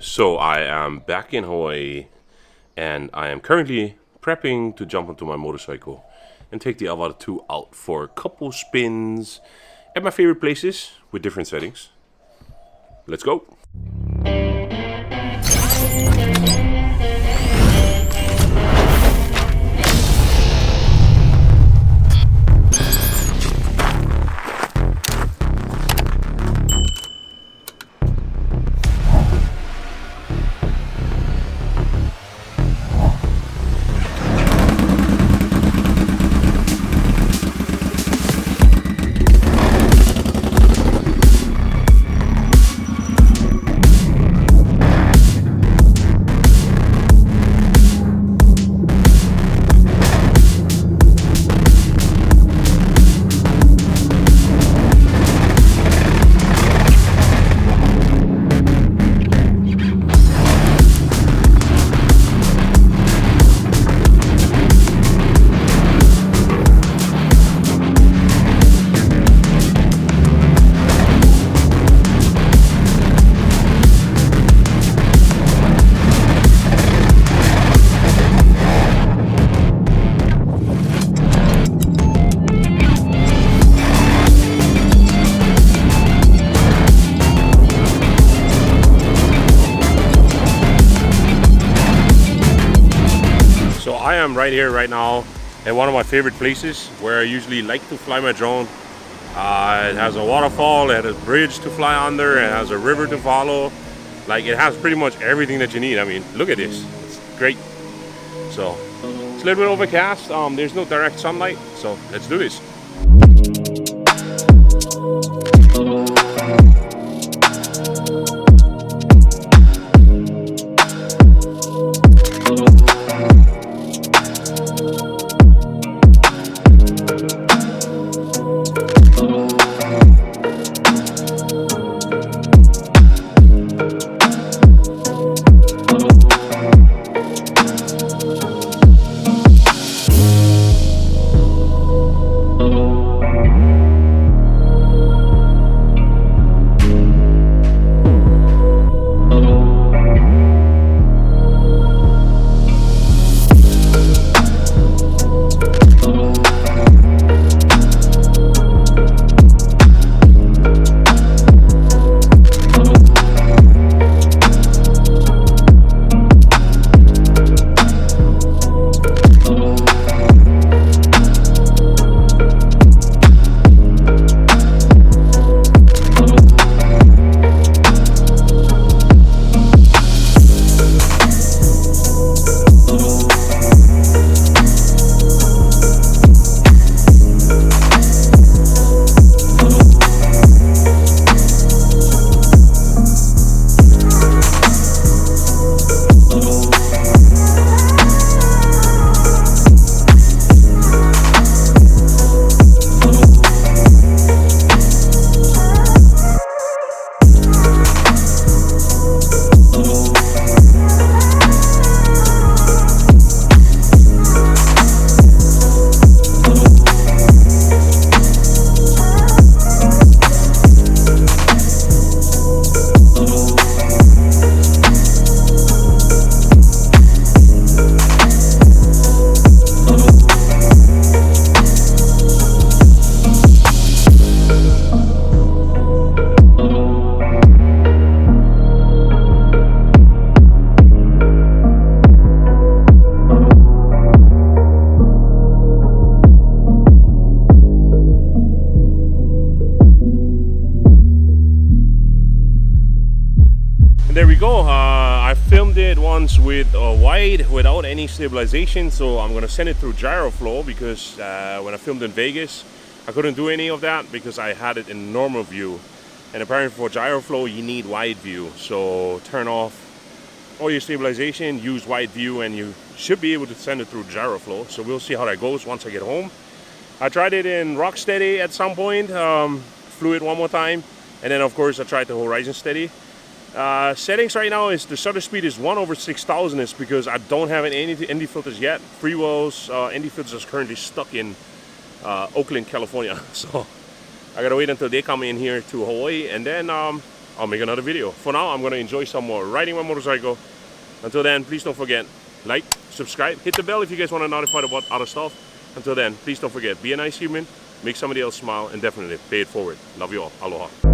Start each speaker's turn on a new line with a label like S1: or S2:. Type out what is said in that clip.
S1: So I am back in Hawaii and I am currently prepping to jump onto my motorcycle and take the Avata 2 out for a couple spins at my favorite places with different settings. Let's go. So I am right here right now at one of my favorite places where I usually like to fly my drone. It has a waterfall, it has a bridge to fly under, it has a river to follow. Like, it has pretty much everything that you need. I mean, look at this, it's great. So it's a little bit overcast, there's no direct sunlight, so let's do this. There we go. I filmed it once with a wide without any stabilization, so I'm gonna send it through Gyroflow because when I filmed in Vegas I couldn't do any of that because I had it in normal view, and apparently for Gyroflow you need wide view. So turn off all your stabilization, use wide view, and you should be able to send it through Gyroflow. So we'll see how that goes once I get home. I tried it in Rocksteady at some point, flew it one more time, and then of course I tried the Horizon Steady. Settings right now is the shutter speed is 1/6000. Is because I don't have any ND filters yet. Freewell's ND filters is currently stuck in Oakland, California. So I gotta wait until they come in here to Hawaii, and then I'll make another video. For now, I'm gonna enjoy some more riding my motorcycle. Until then, please don't forget, like, subscribe, hit the bell if you guys want to notified about other stuff. Until then, please don't forget, be a nice human, make somebody else smile, and definitely pay it forward. Love you all. Aloha.